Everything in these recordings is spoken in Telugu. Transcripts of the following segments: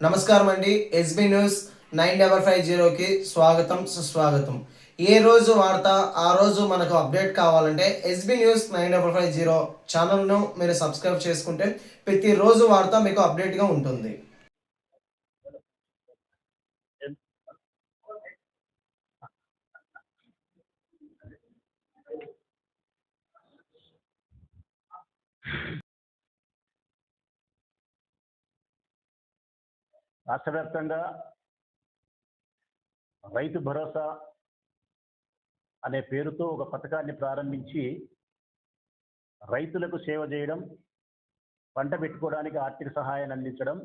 నమస్కారం అండి. ఎస్బీ న్యూస్ 9550కి స్వాగతం సుస్వాగతం. ఏ రోజు వార్త ఆ రోజు మనకు అప్డేట్ కావాలంటే ఎస్బీ న్యూస్ 9550 ఛానల్ను మీరు సబ్స్క్రైబ్ చేసుకుంటే ప్రతిరోజు వార్త మీకు అప్డేట్గా ఉంటుంది. రాష్ట్ర వ్యాప్తంగా రైతు భరోసా అనే పేరుతో ఒక పథకాన్ని ప్రారంభించి రైతులకు సేవ చేయడం, పంట పెట్టుకోవడానికి ఆర్థిక సహాయాన్ని అందించడం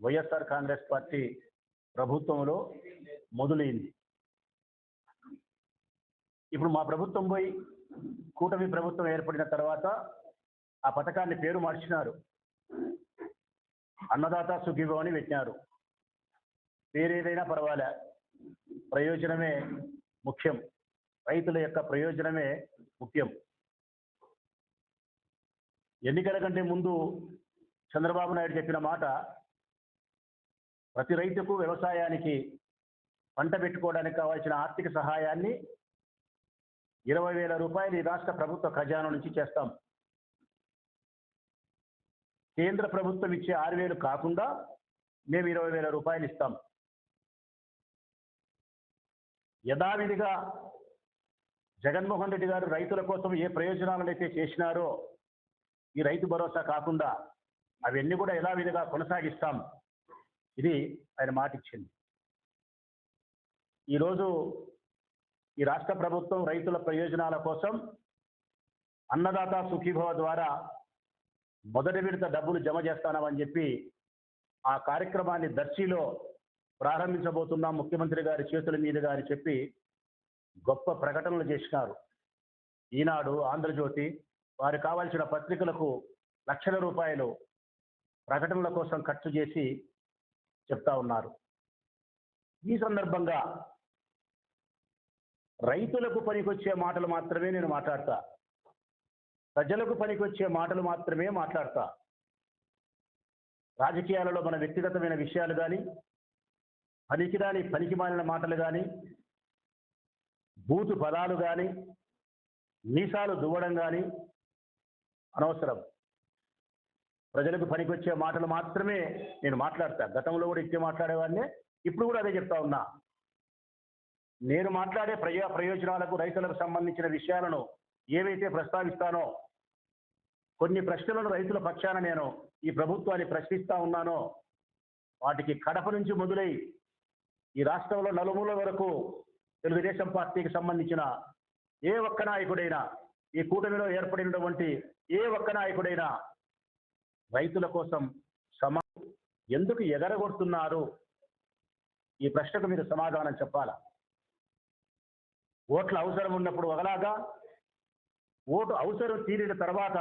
వైఎస్ఆర్ కాంగ్రెస్ పార్టీ ప్రభుత్వంలో మొదలైంది. ఇప్పుడు మా ప్రభుత్వం పోయి కూటమి ప్రభుత్వం ఏర్పడిన తర్వాత ఆ పథకాన్ని పేరు మార్చినారు. అన్నదాత సుఖీభవ అని పెట్టినారు. పేరేదైనా పర్వాలే, ప్రయోజనమే ముఖ్యం. రైతుల యొక్క ప్రయోజనమే ముఖ్యం. ఎన్నికల కంటే ముందు చంద్రబాబు నాయుడు చెప్పిన మాట, ప్రతి రైతుకు వ్యవసాయానికి పంట పెట్టుకోవడానికి కావాల్సిన ఆర్థిక సహాయాన్ని 20,000 రూపాయలు ఈ రాష్ట్ర ప్రభుత్వ ఖజానా నుంచి చేస్తాం. కేంద్ర ప్రభుత్వం ఇచ్చే 6,000 కాకుండా మేము 20,000 రూపాయలు ఇస్తాం. యథావిధిగా జగన్మోహన్ రెడ్డి గారు రైతుల కోసం ఏ ప్రయోజనాలను అయితే చేసినారో ఈ రైతు భరోసా కాకుండా అవన్నీ కూడా యథావిధిగా కొనసాగిస్తాం. ఇది ఆయన మాట ఇచ్చింది. ఈరోజు ఈ రాష్ట్ర ప్రభుత్వం రైతుల ప్రయోజనాల కోసం అన్నదాత సుఖీభవ ద్వారా మొదటి విడత డబ్బులు జమ చేస్తానని చెప్పి ఆ కార్యక్రమాన్ని దర్శిలో ప్రారంభించబోతున్నాం ముఖ్యమంత్రి గారి చేతుల మీదుగా అని చెప్పి గొప్ప ప్రకటనలు చేసినారు. ఈనాడు, ఆంధ్రజ్యోతి వారికి కావాల్సిన పత్రికలకు లక్షల రూపాయలు ప్రకటనల కోసం ఖర్చు చేసి చెప్తా ఉన్నారు. ఈ సందర్భంగా రైతులకు పనికొచ్చే మాటలు మాత్రమే నేను మాట్లాడతా, ప్రజలకు పనికొచ్చే మాటలు మాత్రమే మాట్లాడతా. రాజకీయాలలో మన వ్యక్తిగతమైన విషయాలు కానీ, పనికి మాలిన మాటలు కానీ, బూతు పదాలు కానీ, మీసాలు దువ్వడం కానీ అనవసరం. ప్రజలకు పనికొచ్చే మాటలు మాత్రమే నేను మాట్లాడతా. గతంలో కూడా ఇచ్చే మాట్లాడేవాడినే, ఇప్పుడు కూడా అదే చెప్తా ఉన్నా. నేను మాట్లాడే ప్రయోజనాలకు, రైతులకు సంబంధించిన విషయాలను ఏవైతే ప్రస్తావిస్తానో, కొన్ని ప్రశ్నలను రైతుల పక్షాన నేను ఈ ప్రభుత్వాన్ని ప్రశ్నిస్తా ఉన్నానో, వాటికి కడప నుంచి మొదలై ఈ రాష్ట్రంలో నలుమూల వరకు తెలుగుదేశం పార్టీకి సంబంధించిన ఏ ఒక్క నాయకుడైనా, ఈ కూటమిలో ఏర్పడినటువంటి ఏ ఒక్క నాయకుడైనా రైతుల కోసం ఎందుకు ఎగరగొడుతున్నారు, ఈ ప్రశ్నకు మీరు సమాధానం చెప్పాలా. ఓట్ల అవసరం ఉన్నప్పుడు ఒకలాగా, ఓటు అవసరం తీరిన తర్వాత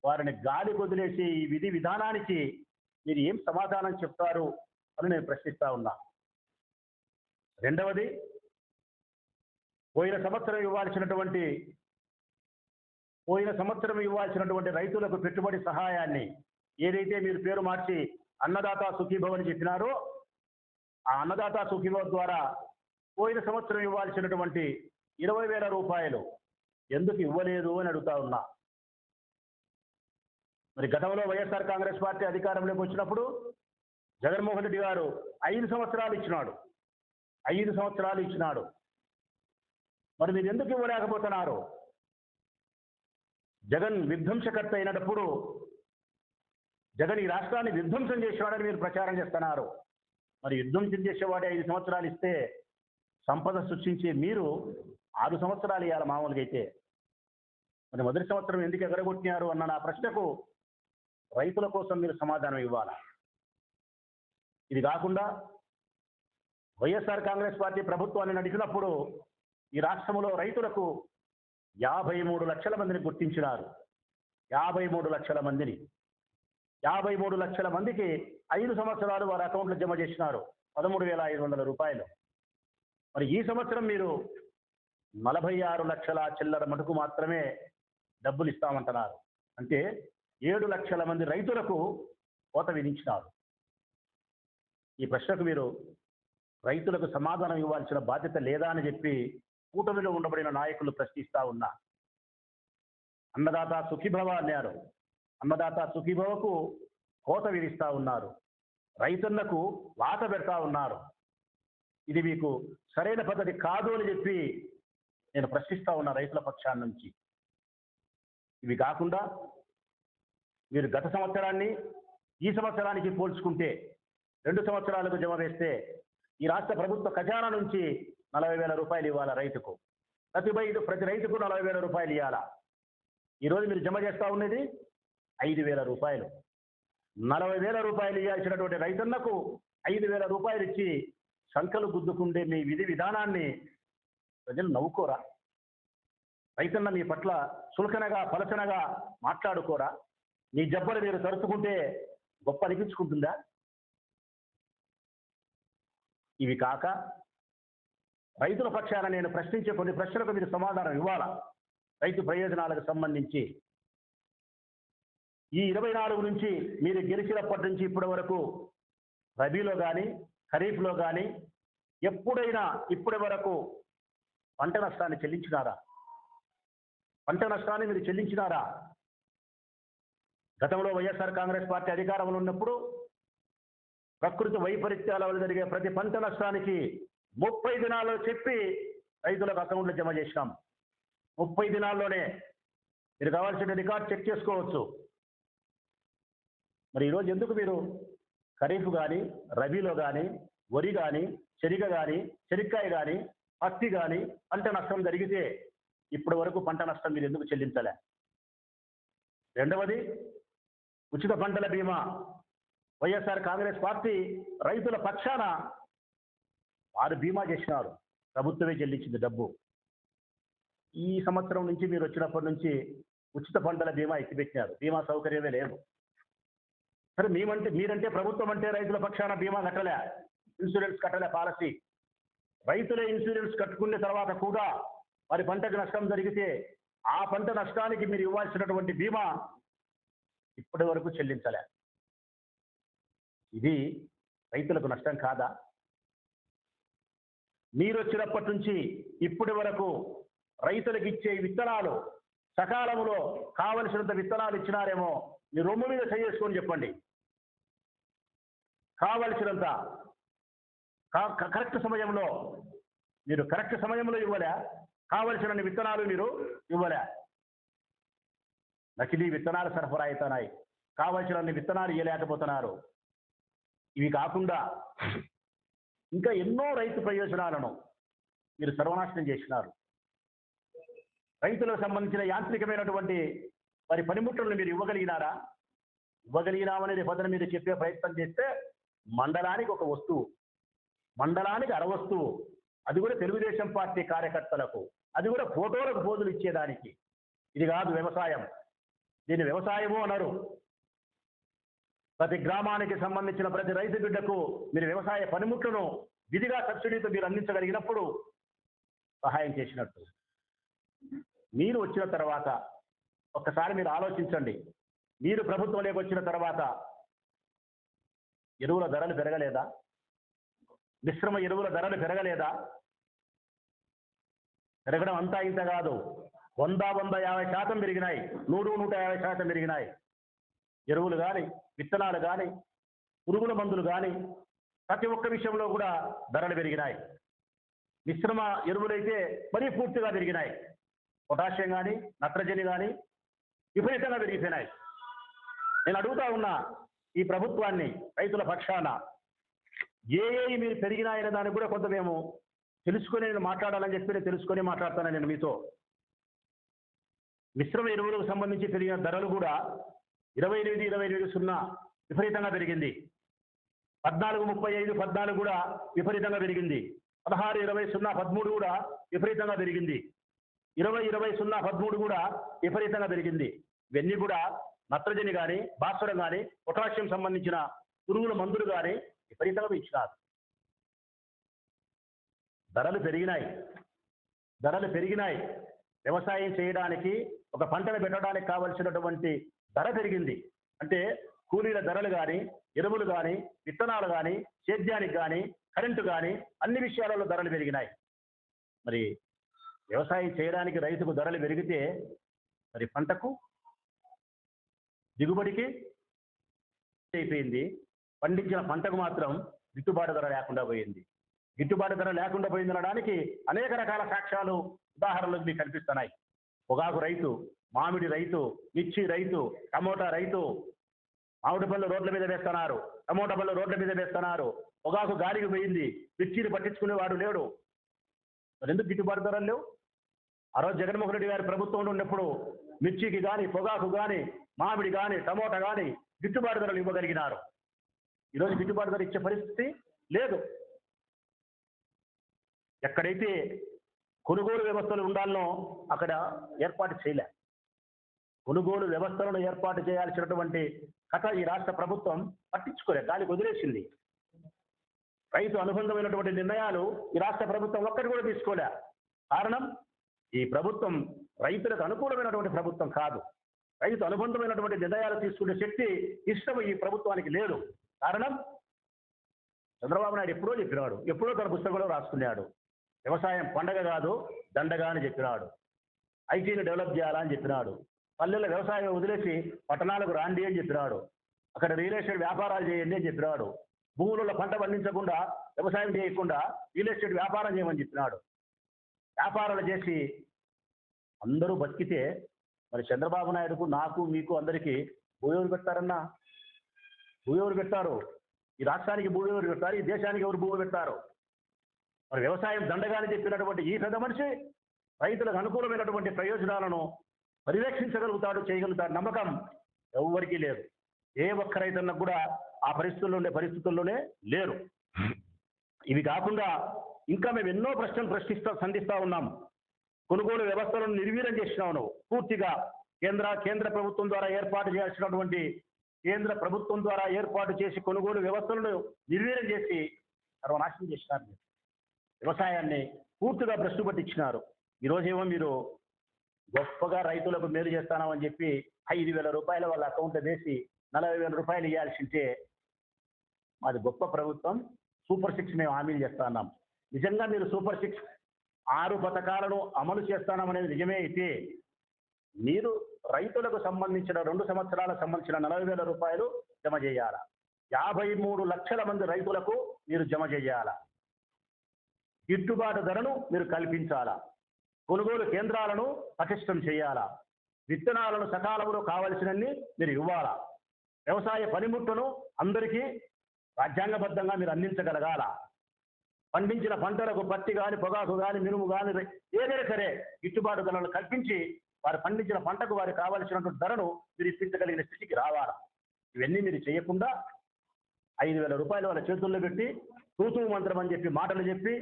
వారిని గాలి వదిలేసి ఈ విధి విధానానికి మీరు ఏం సమాధానం చెప్తారు అని నేను ప్రశ్నిస్తా ఉన్నా. రెండవది, పోయిన సంవత్సరం ఇవ్వాల్సినటువంటి రైతులకు పెట్టుబడి సహాయాన్ని ఏదైతే మీరు పేరు మార్చి అన్నదాత సుఖీభవ అని చెప్పినారో, ఆ అన్నదాత సుఖీభవ ద్వారా పోయిన సంవత్సరం ఇవ్వాల్సినటువంటి 20,000 రూపాయలు ఎందుకు ఇవ్వలేదు అని అడుగుతా ఉన్నా. మరి గతంలో వైఎస్ఆర్ కాంగ్రెస్ పార్టీ అధికారంలోకి వచ్చినప్పుడు జగన్మోహన్ రెడ్డి గారు 5 సంవత్సరాలు ఇచ్చినాడు. మరి మీరు ఎందుకు ఇవ్వలేకపోతున్నారు? జగన్ విధ్వంసకర్త అయినప్పుడు జగన్ ఈ రాష్ట్రాన్ని విధ్వంసం చేసేవాడని మీరు ప్రచారం చేస్తున్నారు. మరి విధ్వంసం చేసేవాడే 5 సంవత్సరాలు ఇస్తే సంపద సృష్టించే మీరు 6 సంవత్సరాలు ఇవ్వాలి మామూలుగా అయితే. మరి మొదటి సంవత్సరం ఎందుకు ఎగరగొట్టినారు అన్న నా ప్రశ్నకు రైతుల కోసం మీరు సమాధానం ఇవ్వాలా. ఇది కాకుండా వైఎస్ఆర్ కాంగ్రెస్ పార్టీ ప్రభుత్వాన్ని నడిపినప్పుడు ఈ రాష్ట్రంలో రైతులకు 53 లక్షల మందిని గుర్తించినారు. 53 లక్షల మందిని, 53 లక్షల మందికి 5 సంవత్సరాలు వారి అకౌంట్లో జమ చేసినారు 13,500 రూపాయలు. మరి ఈ సంవత్సరం మీరు 46 లక్షల చిల్లర మటుకు మాత్రమే డబ్బులు ఇస్తామంటున్నారు. అంటే 7 లక్షల మంది రైతులకు కోత విధించినారు. ఈ ప్రశ్నకు మీరు రైతులకు సమాధానం ఇవ్వాల్సిన బాధ్యత లేదా అని చెప్పి కూటమిలో ఉండబడిన నాయకులు ప్రశ్నిస్తా ఉన్నా. అన్నదాత సుఖీభవ అన్నారు. అన్నదాత సుఖీభవకు కోత విధిస్తా ఉన్నారు. రైతన్నకు వాత పెడతా ఉన్నారు. ఇది మీకు సరైన పద్ధతి కాదు అని చెప్పి నేను ప్రశ్నిస్తా ఉన్నా రైతుల పక్షాల నుంచి. ఇవి కాకుండా మీరు గత సంవత్సరాన్ని ఈ సంవత్సరానికి పోల్చుకుంటే 2 సంవత్సరాలకు జమ వేస్తే ఈ రాష్ట్ర ప్రభుత్వ ఖజానా నుంచి 40,000 రూపాయలు ఇవ్వాలా రైతుకు. ప్రతి రైతుకు 40,000 రూపాయలు ఇవ్వాలా. ఈరోజు మీరు జమ చేస్తా ఉన్నది 5,000 రూపాయలు. 40,000 రూపాయలు ఇవ్వాల్సినటువంటి రైతన్నకు 5,000 రూపాయలు ఇచ్చి సంఖ్యలు గుద్దుకుండే మీ విధి విధానాన్ని ప్రజలు నవ్వుకోరా? రైతన్న మీ పట్ల చులకనగా పలచనగా మాట్లాడుకోరా? మీ జబ్బలు మీరు తరుచుకుంటే గొప్ప అనిపించుకుంటుందా? ఇవి కాక రైతుల పక్షాన నేను ప్రశ్నించే కొన్ని ప్రశ్నలకు మీరు సమాధానం ఇవ్వాలా. రైతు ప్రయోజనాలకు సంబంధించి ఈ 24 నుంచి మీరు గెలిచినప్పటి నుంచి ఇప్పటి వరకు రబీలో కానీ ఖరీఫ్లో కానీ ఎప్పుడైనా ఇప్పటి వరకు పంట నష్టాన్ని చెల్లించినారా? పంట నష్టాన్ని మీరు చెల్లించినారా? గతంలో వైఎస్ఆర్ కాంగ్రెస్ పార్టీ అధికారంలో ఉన్నప్పుడు ప్రకృతి వైపరీత్యాల వల్ల జరిగే ప్రతి పంట నష్టానికి 30 దినాల్లో చెప్పి రైతులకు అకౌంట్లు జమ చేసినాం. 30 దినాల్లోనే మీరు కావాల్సిన రికార్డ్ చెక్ చేసుకోవచ్చు. మరి ఈరోజు ఎందుకు మీరు ఖరీఫ్ కానీ రబీలో కానీ వరి కానీ శనగ కానీ శనక్కాయ కానీ పత్తి కానీ పంట నష్టం జరిగితే ఇప్పటి వరకు పంట నష్టం మీరు ఎందుకు చెల్లించలే? రెండవది, ఉచిత పంటల బీమా. వైఎస్ఆర్ కాంగ్రెస్ పార్టీ రైతుల పక్షాన వారు బీమా చేసినారు. ప్రభుత్వమే చెల్లించింది డబ్బు. ఈ సంవత్సరం నుంచి మీరు వచ్చినప్పటి నుంచి ఉచిత పంటల బీమా ఎత్తిపెట్టినారు. బీమా సౌకర్యమే లేదు. సరే, మీరంటే ప్రభుత్వం అంటే రైతుల పక్షాన బీమా కట్టలే, ఇన్సూరెన్స్ కట్టలే పాలసీ. రైతులే ఇన్సూరెన్స్ కట్టుకున్న తర్వాత కూడా మరి పంటకు నష్టం జరిగితే ఆ పంట నష్టానికి మీరు ఇవ్వాల్సినటువంటి బీమా ఇప్పటి వరకు చెల్లించలే. ఇది రైతులకు నష్టం కాదా? మీరు వచ్చినప్పటి నుంచి ఇప్పటి వరకు రైతులకు ఇచ్చే విత్తనాలు సకాలంలో కావలసినంత విత్తనాలు ఇచ్చినారేమో మీ రొమ్ము మీద చేసుకొని చెప్పండి. కావలసినంత కరెక్ట్ సమయంలో మీరు కరెక్ట్ సమయంలో ఇవ్వలే. కావలసిన విత్తనాలు మీరు ఇవ్వలే. నకిలీ విత్తనాలు సరఫరా అవుతున్నాయి. కావలసిన విత్తనాలు ఇవ్వలేకపోతున్నారు. ఇవి కాకుండా ఇంకా ఎన్నో రైతు ప్రయోజనాలను మీరు సర్వనాశనం చేసినారు. రైతులకు సంబంధించిన యాంత్రికమైనటువంటి మరి పనిముట్లను మీరు ఇవ్వగలిగినారా? ఇవ్వగలిగినామనేది పదన మీరు చెప్పే ప్రయత్నం చేస్తే మండలానికి ఒక వస్తువు, మండలానికి అర వస్తువు, అది కూడా తెలుగుదేశం పార్టీ కార్యకర్తలకు, అది కూడా ఫోటోలకు పోజులు ఇచ్చేదానికి. ఇది కాదు వ్యవసాయం. దీన్ని వ్యవసాయము అన్నారు. ప్రతి గ్రామానికి సంబంధించిన ప్రతి రైతు బిడ్డకు మీరు వ్యవసాయ పనిముట్లను విధిగా సబ్సిడీతో మీరు అందించగలిగినప్పుడు సహాయం చేసినట్టు. మీరు వచ్చిన తర్వాత ఒక్కసారి మీరు ఆలోచించండి. మీరు ప్రభుత్వంలోకి వచ్చిన తర్వాత ఎరువుల ధరలు పెరగలేదా? మిశ్రమ ఎరువుల ధరలు పెరగలేదా? పెరగడం అంతా ఇంత కాదు. 150% పెరిగినాయి. 150% పెరిగినాయి. ఎరువులు కానీ విత్తనాలు కానీ పురుగుల మందులు కానీ ప్రతి ఒక్క విషయంలో కూడా ధరలు పెరిగినాయి. మిశ్రమ ఎరువులైతే మరీ పూర్తిగా పెరిగినాయి. పొటాషియం కానీ నత్రజని కానీ విపరీతంగా పెరిగిపోయినాయి. నేను అడుగుతా ఉన్నా ఈ ప్రభుత్వాన్ని రైతుల పక్షాన మీరు పెరిగినాయనే దానికి కూడా కొంత మేము తెలుసుకొని నేను మాట్లాడాలని చెప్పి నేను తెలుసుకొని మాట్లాడుతాను నేను మీతో. మిశ్రమ ఎరువులకు సంబంధించి పెరిగిన ధరలు కూడా 28,0 విపరీతంగా పెరిగింది. 14,35 14 కూడా విపరీతంగా పెరిగింది. 16,20 13 కూడా విపరీతంగా పెరిగింది. 20,20 13 కూడా విపరీతంగా పెరిగింది. ఇవన్నీ కూడా నత్రజని కానీ భాస్వరం కానీ పొటాషియం సంబంధించిన పురుగుల మందులు కానీ విపరీతంగా పెంచినారు. ధరలు పెరిగినాయి. వ్యవసాయం చేయడానికి ఒక పంటను పెట్టడానికి కావలసినటువంటి ధర పెరిగింది. అంటే కూలీల ధరలు కానీ, ఎరువులు కానీ, విత్తనాలు కానీ, సేద్యానికి కానీ, కరెంటు కానీ అన్ని విషయాలలో ధరలు పెరిగినాయి. మరి వ్యవసాయం చేయడానికి రైతుకు ధరలు పెరిగితే మరి పంటకు దిగుబడికి అయిపోయింది. పండించిన పంటకు మాత్రం గిట్టుబాటు ధర లేకుండా పోయింది. గిట్టుబాటు ధర లేకుండా పోయిందనడానికి అనేక రకాల సాక్ష్యాలు, ఉదాహరణలు మీకు కనిపిస్తున్నాయి. పొగాకు రైతు, మామిడి రైతు, మిర్చి రైతు, టమోటా రైతు, మామిడి పళ్ళు రోడ్ల మీద వేస్తున్నారు, టమోటా పళ్ళు రోడ్ల మీద వేస్తున్నారు. పొగాకు గాలికి పోయింది, మిర్చిని పట్టించుకునేవాడు లేడు. మరి ఎందుకు గిట్టుబాటు ధరలు లేవు? ఆ రోజు జగన్మోహన్ రెడ్డి గారి ప్రభుత్వంలో ఉన్నప్పుడు మిర్చికి కానీ, పొగాకు కానీ, మామిడి కానీ, టమోటా కానీ గిట్టుబాటు ధరలు ఇవ్వగలిగినారు. ఈరోజు గిట్టుబాటు ధర ఇచ్చే పరిస్థితి లేదు. ఎక్కడైతే కొనుగోలు వ్యవస్థలు ఉండాలనో అక్కడ ఏర్పాటు చేయలే. కొనుగోలు వ్యవస్థలను ఏర్పాటు చేయాల్సినటువంటి కథ ఈ రాష్ట్ర ప్రభుత్వం పట్టించుకోలే, గాలికి వదిలేసింది. రైతు అనుబంధమైనటువంటి నిర్ణయాలు ఈ రాష్ట్ర ప్రభుత్వం ఒక్కటి కూడా తీసుకోలే. కారణం, ఈ ప్రభుత్వం రైతులకు అనుకూలమైనటువంటి ప్రభుత్వం కాదు. రైతు అనుబంధమైనటువంటి నిర్ణయాలు తీసుకునే శక్తి, ఇష్టం ఈ ప్రభుత్వానికి లేదు. కారణం, చంద్రబాబు నాయుడు ఎప్పుడో చెప్పినాడు, ఎప్పుడో తన పుస్తకంలో రాసుకున్నాడు, వ్యవసాయం పండగ కాదు దండగా అని చెప్పినాడు. ఐటీని డెవలప్ చేయాలా అని చెప్పినాడు. పల్లెల్లో వ్యవసాయం వదిలేసి పట్టణాలకు రాండి అని చెప్పినాడు. అక్కడ రియల్ ఎస్టేట్ వ్యాపారాలు చేయండి అని చెప్పినాడు. భూములలో పంట పండించకుండా, వ్యవసాయం చేయకుండా రియల్ ఎస్టేట్ వ్యాపారం చేయమని చెప్పినాడు. వ్యాపారాలు చేసి అందరూ బతికితే మరి చంద్రబాబు నాయుడుకు, నాకు, మీకు అందరికీ భూమి ఎవరు పెట్టారన్నా? భూమి ఎవరు పెట్టారు? ఈ రాష్ట్రానికి భూమి ఎవరు పెట్టారు? ఈ దేశానికి ఎవరు భూమి పెట్టారు? మరి వ్యవసాయం దండగాని చెప్పినటువంటి ఈ పెద్ద మనిషి రైతులకు అనుకూలమైనటువంటి ప్రయోజనాలను పర్యవేక్షించగలుగుతాడు, చేయగలుగుతాడు నమ్మకం ఎవరికీ లేదు. ఏ ఒక్క రైతన్నకు కూడా ఆ పరిస్థితుల్లోనే లేరు. ఇవి కాకుండా ఇంకా మేము ఎన్నో ప్రశ్నలు సంధిస్తా ఉన్నాం. కొనుగోలు వ్యవస్థలను నిర్వీర్యం చేసినావు నువ్వు. పూర్తిగా కేంద్ర ప్రభుత్వం ద్వారా ఏర్పాటు చేయాల్సినటువంటి ప్రభుత్వం ద్వారా ఏర్పాటు చేసి కొనుగోలు వ్యవస్థలను నిర్వీర్యం చేసి సర్వనాశనం చేసినారు. వ్యవసాయాన్ని పూర్తిగా భ్రష్టు పట్టించినారు. ఈరోజేమో మీరు గొప్పగా రైతులకు మేలు చేస్తానని చెప్పి 5,000 రూపాయలు వాళ్ళ అకౌంట్లో వేసి 40,000 రూపాయలు ఇవ్వాల్సింటే మాది గొప్ప ప్రభుత్వం, సూపర్ 6 మేము హామీలు చేస్తున్నాం. నిజంగా మీరు సూపర్ 6 6 పథకాలను అమలు చేస్తామనేది నిజమే అయితే మీరు రైతులకు సంబంధించిన 2 సంవత్సరాలకు సంబంధించిన 40,000 రూపాయలు జమ చేయాలా. 53 లక్షల మంది రైతులకు మీరు జమ చేయాలా. గిట్టుబాటు ధరను మీరు కల్పించాలా. కొనుగోలు కేంద్రాలను పటిష్టం చేయాలా. విత్తనాలను సకాలంలో కావలసినన్ని మీరు ఇవ్వాలా. వ్యవసాయ పనిముట్టును అందరికీ రాజ్యాంగబద్ధంగా మీరు అందించగలగాల. పండించిన పంటలకు పత్తి కానీ, పొగాకు కానీ, మినుము కానీ ఏదైనా సరే గిట్టుబాటు ధరలను కల్పించి వారు పండించిన పంటకు వారికి కావలసినటువంటి ధరను మీరు ఇప్పించగలిగిన స్థితికి రావాలా. ఇవన్నీ మీరు చేయకుండా 5,000 రూపాయలు వాళ్ళ చేతుల్లో పెట్టి తూతూ మంత్రం అని చెప్పి మాటలు చెప్పి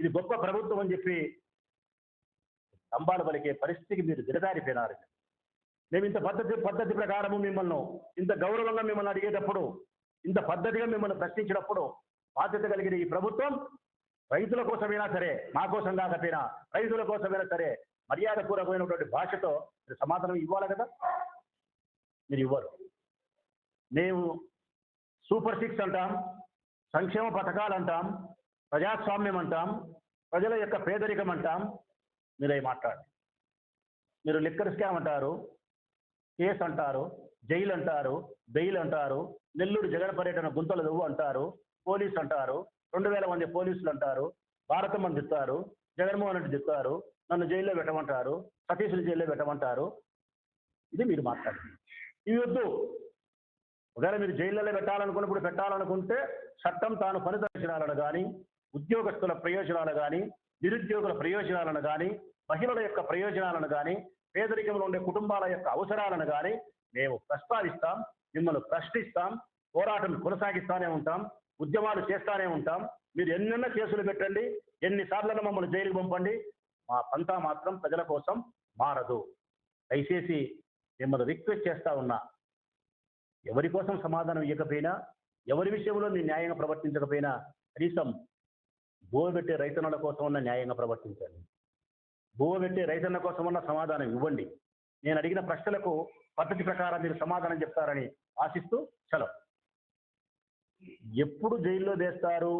ఇది గొప్ప ప్రభుత్వం అని చెప్పి స్తంభాలు పలికే పరిస్థితికి మీరు దిగజారిపోయినారు. మేము ఇంత పద్ధతి ప్రకారము మిమ్మల్ని ఇంత గౌరవంగా మిమ్మల్ని అడిగేటప్పుడు, ఇంత పద్ధతిగా మిమ్మల్ని ప్రశ్నించినప్పుడు బాధ్యత కలిగిన ఈ ప్రభుత్వం రైతుల కోసమైనా సరే, మా కోసం కాకపోయినా రైతుల కోసమైనా సరే మర్యాదపూర్వకమైనటువంటి భాషతో మీరు సమాధానం ఇవ్వాలి కదా. మీరు ఇవ్వరు. మేము సూపర్ 6 అంటాం, సంక్షేమ పథకాలు అంటాం, ప్రజాస్వామ్యం అంటాం, ప్రజల యొక్క పేదరికం అంటాం. మీరు అవి మాట్లాడండి. మీరు లిక్కర్ స్కామ్ అంటారు, కేసు అంటారు, జైలు అంటారు, బెయిల్ అంటారు, నెల్లూరు జగన్ పర్యటన గుంతల దువ్వు అంటారు, పోలీసు అంటారు, 2,000 మంది పోలీసులు అంటారు, భారతం అని తిప్పారు, జగన్మోహన్ రెడ్డి తిప్పారు, నన్ను జైల్లో పెట్టమంటారు, సతీష్ని జైల్లో పెట్టమంటారు. ఇది మీరు మాట్లాడండి. ఇవి వద్దు. ఒకవేళ మీరు జైల్లో పెట్టాలనుకుంటే చట్టం తాను పనితీరాలను కానీ, ఉద్యోగస్తుల ప్రయోజనాలు కానీ, నిరుద్యోగుల ప్రయోజనాలను కానీ, మహిళల యొక్క ప్రయోజనాలను కానీ, పేదరికంలో ఉండే కుటుంబాల యొక్క అవసరాలను కానీ మేము ప్రస్తావిస్తాం, మిమ్మల్ని ప్రశ్నిస్తాం, పోరాటం కొనసాగిస్తానే ఉంటాం, ఉద్యమాలు చేస్తానే ఉంటాం. మీరు ఎన్నెన్న కేసులు పెట్టండి, ఎన్నిసార్లు మమ్మల్ని జైలుకి పంపండి, మా పంతా మాత్రం ప్రజల కోసం మారదు. దయచేసి మిమ్మల్ని రిక్వెస్ట్ చేస్తా ఉన్నా, ఎవరి కోసం సమాధానం ఇవ్వకపోయినా, ఎవరి విషయంలో మీరు న్యాయంగా ప్రవర్తించకపోయినా కనీసం బోవెట్టే రైతన్నల కోసం ఉన్న న్యాయంగా ప్రవర్తించండి. బోవెట్టే రైతన్న కోసం ఉన్న సమాధానం ఇవ్వండి. నేను అడిగిన ప్రశ్నలకు పద్ధతి ప్రకారం మీరు సమాధానం చెప్తారని ఆశిస్తూ సెలవు. ఎప్పుడు జైల్లో వేస్తారు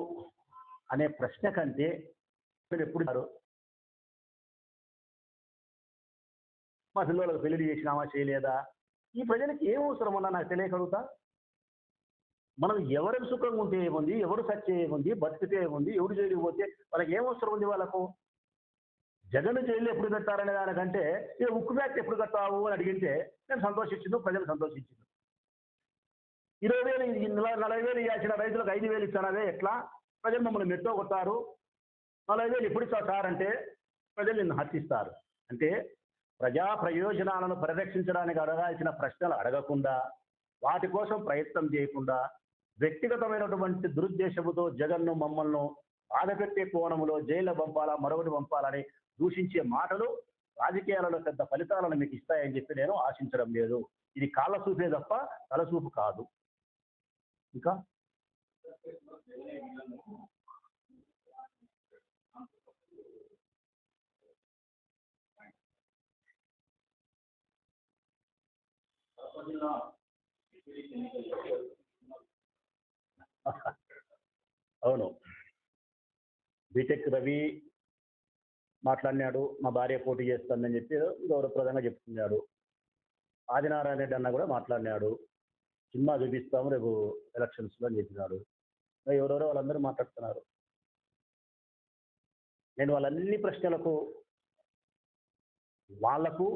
అనే ప్రశ్న కంటే మీరు ఎప్పుడు మా పిల్లలకు పెళ్లి చేసినామా చేయలేదా, ఈ ప్రజలకు ఏం అవసరం అన్నా నాకు తెలియకడుగుతా. మనం ఎవరికి సుఖంగా ఉంటే ఏముంది, ఎవరు సత్య ఏముంది, బతికితే ఏముంది, ఎవరు జైలుకి పోతే వాళ్ళకి ఏం అవసరం ఉంది వాళ్ళకు. జగన్ జైలు ఎప్పుడు కట్టారనే దానికంటే ఏ ఉక్కు ఫ్యాక్టరీ ఎప్పుడు కట్టావు అని అడిగితే నేను సంతోషించింది, ప్రజలు సంతోషించింది. 20,000 40,000 ఇవ్వాల్సిన రైతులకు 5,000 ఇస్తానవే ఎట్లా, ప్రజలు మమ్మల్ని మెట్టో కొట్టారు, 40,000 ఎప్పుడు ఇస్తావు సార్ అంటే ప్రజలు నిన్ను హర్షిస్తారు. అంటే ప్రజా ప్రయోజనాలను పరిరక్షించడానికి అడగాల్సిన ప్రశ్నలు అడగకుండా, వాటి కోసం ప్రయత్నం చేయకుండా, వ్యక్తిగతమైనటువంటి దురుద్దేశముతో జగన్ను మమ్మల్ని బాధపెట్టే కోణంలో జైల్లో పంపాలా మరొకటి పంపాలని దూషించే మాటలు రాజకీయాలలో పెద్ద ఫలితాలను మీకు ఇస్తాయని చెప్పి నేను ఆశించడం లేదు. ఇది కాళ్ళ చూపే తప్ప తలచూపు కాదు. ఇంకా అవును, బీటెక్ రవి మాట్లాడినాడు, మా భార్య పోటీ చేస్తుందని చెప్పి గౌరవప్రదంగా చెప్తున్నాడు. ఆదినారాయణ రెడ్డి అన్న కూడా మాట్లాడినాడు, సినిమా చూపిస్తాము రేపు ఎలక్షన్స్లో అని చెప్పినాడు. ఎవరెవరో వాళ్ళందరూ మాట్లాడుతున్నారు. నేను వాళ్ళన్ని ప్రశ్నలకు వాళ్లకు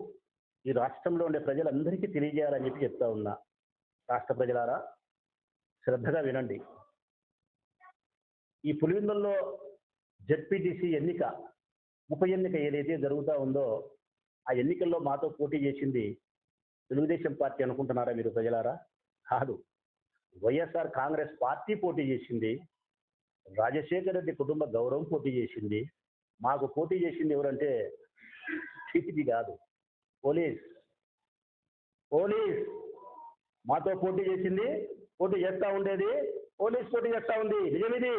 ఈ రాష్ట్రంలో ఉండే ప్రజలందరికీ తెలియజేయాలని చెప్పి చెప్తా ఉన్నా. రాష్ట్ర ప్రజలారా శ్రద్ధగా వినండి. ఈ పులివెందుల్లో జెడ్పీటీసీ ఎన్నిక ఉప ఎన్నిక ఏదైతే జరుగుతూ ఉందో ఆ ఎన్నికల్లో మాతో పోటీ చేసింది తెలుగుదేశం పార్టీ అనుకుంటున్నారా మీరు ప్రజలారా? కాదు, వైఎస్ఆర్ కాంగ్రెస్ పార్టీ పోటీ చేసింది. రాజశేఖర రెడ్డి కుటుంబ గౌరవం పోటీ చేసింది. మాకు పోటీ చేసింది ఎవరంటే ఇది కాదు, పోలీస్ మాతో పోటీ చేసింది, పోటీ చేస్తూ ఉండేది, పోలీస్ పోటీ చేస్తూ ఉంది. నిజమిది.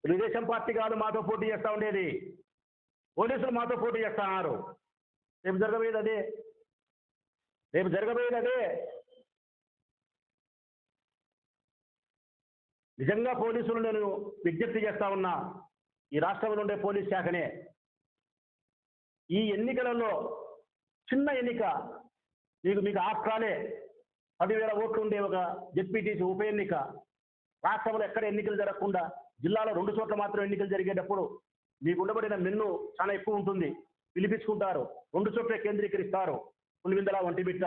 తెలుగుదేశం పార్టీ కాదు మాతో పోటీ చేస్తూ ఉండేది, పోలీసులు మాతో పోటీ చేస్తున్నారు. రేపు జరగబోయేది అదే. నిజంగా పోలీసులు నేను విజ్ఞప్తి చేస్తా ఉన్నా, ఈ రాష్ట్రంలో ఉండే పోలీస్ శాఖనే ఈ ఎన్నికలలో చిన్న ఎన్నిక, మీకు ఆఫ్రాలే 10,000 ఓట్లు ఉండే ఒక జెడ్పీటీసీ ఉప ఎన్నిక, రాష్ట్రంలో ఎక్కడ ఎన్నికలు జరగకుండా జిల్లాలో 2 చోట్ల మాత్రం ఎన్నికలు జరిగేటప్పుడు మీకు ఉండబడిన మెన్ను చాలా ఎక్కువ ఉంటుంది, పిలిపించుకుంటారు, 2 చోట్లే కేంద్రీకరిస్తారు. పులివెందుల, ఒంటిమిట్ట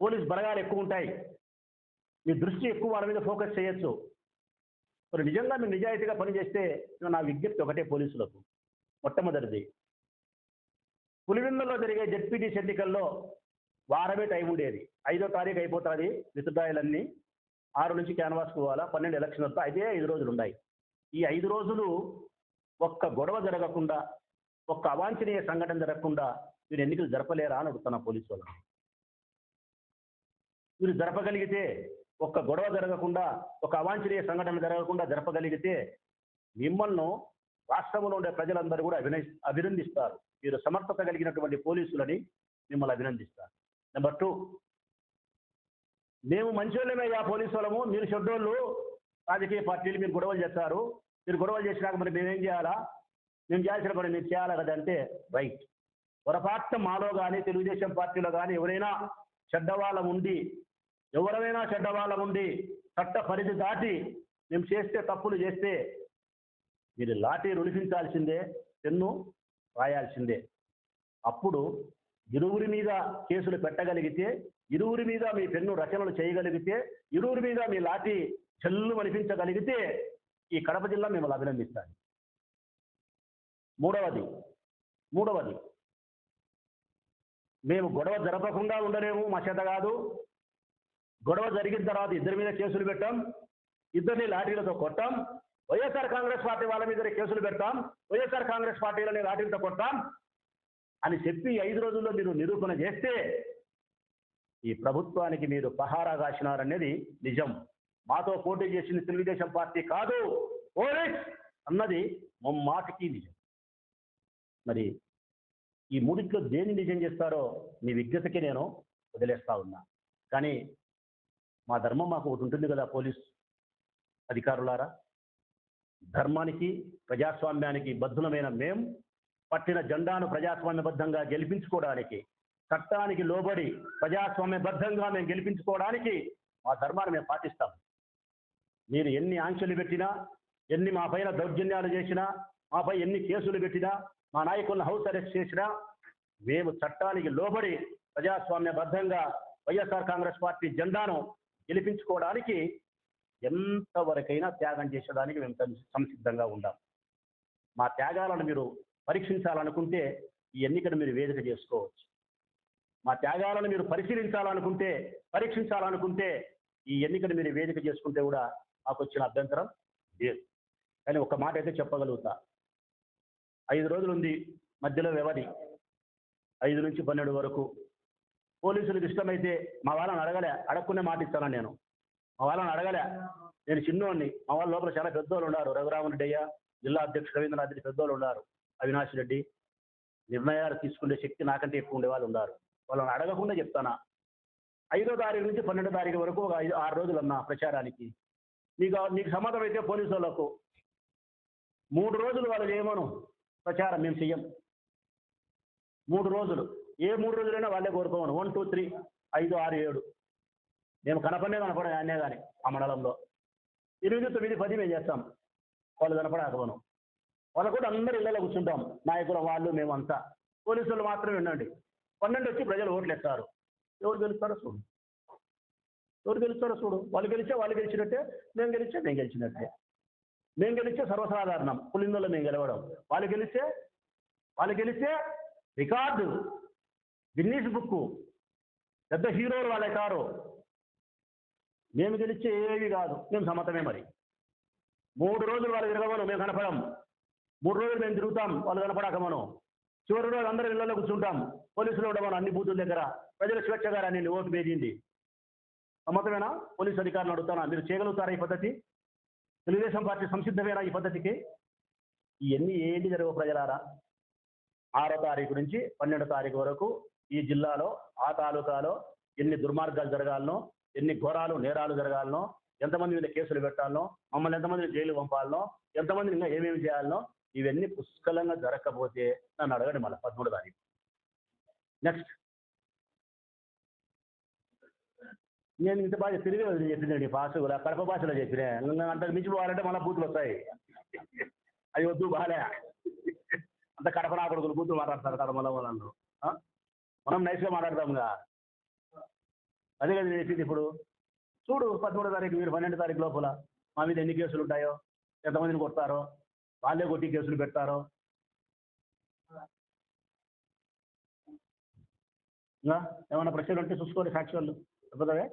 పోలీస్ బలగాలు ఎక్కువ ఉంటాయి, మీ దృష్టి ఎక్కువ వాళ్ళ మీద ఫోకస్ చేయొచ్చు. మరి నిజంగా మీరు నిజాయితీగా పనిచేస్తే నా విజ్ఞప్తి ఒకటే పోలీసులకు. మొట్టమొదటిది, పులివెందులలో జరిగే జెడ్పీటీసీ ఎన్నికల్లో వారమే టైం ఉండేది. 5వ తారీఖు అయిపోతుంది విత్డ్రాయలన్నీ, 6 నుంచి క్యాన్వాస్కి పోవాలా, 12 ఎలక్షన్ వస్తా, అయితే 5 రోజులు ఉన్నాయి. ఈ 5 రోజులు ఒక్క గొడవ జరగకుండా, ఒక్క అవాంఛనీయ సంఘటన జరగకుండా మీరు ఎన్నికలు జరపలేరా అని అడుగుతున్నా పోలీసు వాళ్ళని. మీరు జరపగలిగితే, ఒక్క గొడవ జరగకుండా, ఒక అవాంఛనీయ సంఘటన జరగకుండా జరపగలిగితే మిమ్మల్ని రాష్ట్రంలో ఉండే ప్రజలందరూ కూడా అభినందిస్తారు. మీరు సమర్థత కలిగినటువంటి పోలీసులని మిమ్మల్ని అభినందిస్తారు. నెంబర్ 2, మేము మంచోళ్ళమయ్యా పోలీసు వాళ్ళము, మీరు చెడ్డోళ్ళు, రాజకీయ పార్టీలు మీరు గొడవలు చేస్తారు, మీరు గొడవలు చేసినాక మరి మేమేం చేయాలా, మేము చేయాల్సిన పని మీరు చేయాలి కదంటే రైట్. పొరపాటున మాలో కానీ తెలుగుదేశం పార్టీలో కానీ ఎవరైనా చెడ్డవాళ్ళం ఉండి చట్ట పరిధి దాటి మేము చేస్తే, తప్పులు చేస్తే మీరు లాఠీ రుణిపించాల్సిందే, పెన్ను రాయాల్సిందే. అప్పుడు ఇరువురి మీద కేసులు పెట్టగలిగితే, ఇరువురి మీద మీ పెన్ను రచనలు చేయగలిగితే, ఇరువురి మీద మీ లాఠీ చెల్లు అనిపించగలిగితే ఈ కడప జిల్లా మిమ్మల్ని అభినందిస్తాను. మూడవది మేము గొడవ జరపకుండా ఉండలేము, మా చేత కాదు. గొడవ జరిగిన తర్వాత ఇద్దరి మీద కేసులు పెట్టాం, ఇద్దరిని లాఠీలతో కొట్టాం, వైఎస్ఆర్ కాంగ్రెస్ పార్టీ వాళ్ళ మీద కేసులు పెడతాం, వైఎస్ఆర్ కాంగ్రెస్ పార్టీలని లాఠీలతో కొట్టాం అని చెప్పి 5 రోజుల్లో మీరు నిరూపణ చేస్తే ఈ ప్రభుత్వానికి మీరు పహారా కాసినారనేది నిజం. మాతో పోటీ చేసింది తెలుగుదేశం పార్టీ కాదు, పోలీస్ అన్నది మాటికి నిజం. మరి ఈ మూడిట్లో దేన్ని నిజం చేస్తారో మీ విజ్ఞతకి నేను వదిలేస్తా ఉన్నా. కానీ మా ధర్మం మాకు ఒకటి ఉంటుంది కదా పోలీస్ అధికారులారా, ధర్మానికి ప్రజాస్వామ్యానికి బద్ధులమైన మేం పట్టిన జెండాను ప్రజాస్వామ్యబద్ధంగా గెలిపించుకోవడానికి, చట్టానికి లోబడి ప్రజాస్వామ్యబద్ధంగా మేము గెలిపించుకోవడానికి మా ధర్మాన్ని మేము పాటిస్తాం. మీరు ఎన్ని ఆంక్షలు పెట్టినా, ఎన్ని మా పైన దౌర్జన్యాలు చేసినా, మాపై ఎన్ని కేసులు పెట్టినా, మా నాయకులను హౌస్ అరెస్ట్ చేసినా, మేము చట్టానికి లోబడి ప్రజాస్వామ్యబద్ధంగా వైఎస్ఆర్ కాంగ్రెస్ పార్టీ జెండాను గెలిపించుకోవడానికి ఎంతవరకైనా త్యాగం చేసేదానికి మేము సంసిద్ధంగా ఉండాం. మా త్యాగాలను మీరు పరీక్షించాలనుకుంటే ఈ ఎన్నికను మీరు వేదిక చేసుకోవచ్చు. మా త్యాగాలను మీరు పరీక్షించాలనుకుంటే ఈ ఎన్నికను మీరు వేదిక చేసుకుంటే కూడా మాకు వచ్చిన అభ్యంతరం లేదు. కానీ ఒక మాట అయితే చెప్పగలుగుతా, 5 రోజులు ఉంది మధ్యలో వ్యవధి, 5 నుంచి 12 వరకు. పోలీసులకు ఇష్టమైతే మా వాళ్ళని అడగకునే మాట ఇస్తాను నేను. మా వాళ్ళని అడగలే, నేను చిన్నోడిని. మా వాళ్ళ లోపల చాలా పెద్దోళ్ళు ఉన్నారు. రఘురామన్ రెడ్డి, జిల్లా అధ్యక్షుడు రవీంద్రనాథ్ రెడ్డి పెద్దోళ్ళు ఉన్నారు. అవినాష్ రెడ్డి, నిర్ణయాలు తీసుకునే శక్తి నాకంటే ఎక్కువ ఉండే వాళ్ళు ఉన్నారు. వాళ్ళని అడగకుండా చెప్తానా. 5వ తారీఖు నుంచి 12వ తారీఖు వరకు ఒక 6 రోజులు అన్నా ప్రచారానికి. నీకు సమ్మతం అయితే పోలీసు వాళ్ళకు 3 రోజులు వాళ్ళు చేయమను ప్రచారం, మేము చెయ్యం. 3 రోజులు, ఏ 3 రోజులైనా వాళ్ళే కోరుకోమను. 1, 2, 3, 5, 6, 7 మేము కనపడే అన్నే కానీ ఆ మండలంలో 8, 9, 10 మేము చేస్తాం. వాళ్ళు కనపడకపోను. వాళ్ళు కూడా అందరూ ఇళ్ళలో కూర్చుంటాం, నాయకులు వాళ్ళు మేమంతా. పోలీసులు మాత్రమే ఉండండి. 12 వచ్చి ప్రజలు ఓట్లు వేస్తారు. ఎవరు గెలుస్తారో చూడు. వాళ్ళు గెలిచినట్టే, మేము గెలిచినట్టే. మేము గెలిస్తే సర్వసాధారణం, పులిందులో మేము గెలవడం. వాళ్ళు గెలిస్తే రికార్డు, గిన్నీస్ బుక్, పెద్ద హీరోలు వాళ్ళే కారు. మేము గెలిచే ఏవి కాదు, మేము సమ్మతమే. మరి 3 రోజులు వాళ్ళు తిరగమను, మేము కనపడం. 3 రోజులు మేము తిరుగుతాం, వాళ్ళు కనపడకమను. చివరి రోజు అందరూ ఇళ్లలో కూర్చుంటాం, పోలీసులు ఉండమను అన్ని బూతుల దగ్గర. ప్రజల స్వేచ్ఛగా రాని ఓటు వేయింది. సమ్మతమేనా? పోలీసు అధికారులు అడుగుతానా, మీరు చేయగలుగుతారా ఈ పద్ధతి? తెలుగుదేశం పార్టీ సంసిద్ధమేనా ఈ పద్ధతికి? ఇవన్నీ ఏంటి జరగవు ప్రజలారా. 6వ తారీఖు నుంచి 12వ తారీఖు వరకు ఈ జిల్లాలో, ఆ తాలూకాలో ఎన్ని దుర్మార్గాలు జరగాలనో, ఎన్ని ఘోరాలు నేరాలు జరగాలనో, ఎంతమంది మీద కేసులు పెట్టాలనో, మమ్మల్ని ఎంతమంది జైలు పంపాలనో, ఎంతమంది ఇంకా ఏమేమి చేయాలనో, ఇవన్నీ పుష్కలంగా జరగకపోతే నన్ను అడగండి మళ్ళీ 13వ తారీఖు. నెక్స్ట్ నేను ఇంత బాగా తిరిగి చెప్పిందండి భాష కూడా, కడప భాషలో చెప్పినా. అంతకు మించిపోవాలంటే మళ్ళీ బూతులు వస్తాయి. అవి వద్దు, బాలే అంత కడప నా కొడుకులు బూతులు మాట్లాడతారు కడపలో వాళ్ళందరూ. మనం నైస్గా మాట్లాడతాంగా. అదే కదా నేను చెప్పింది. ఇప్పుడు చూడు, 13వ తారీఖు మీరు 12వ తారీఖు లోపల మా మీద ఎన్ని కేసులు ఉంటాయో, ఎంతమందిని కొడతారో, వాళ్ళే కొట్టి కేసులు పెడతారో. ఏమన్నా ప్రశ్నలు ఉంటే చూసుకోండి, సాక్షి వాళ్ళు చెప్పదవే.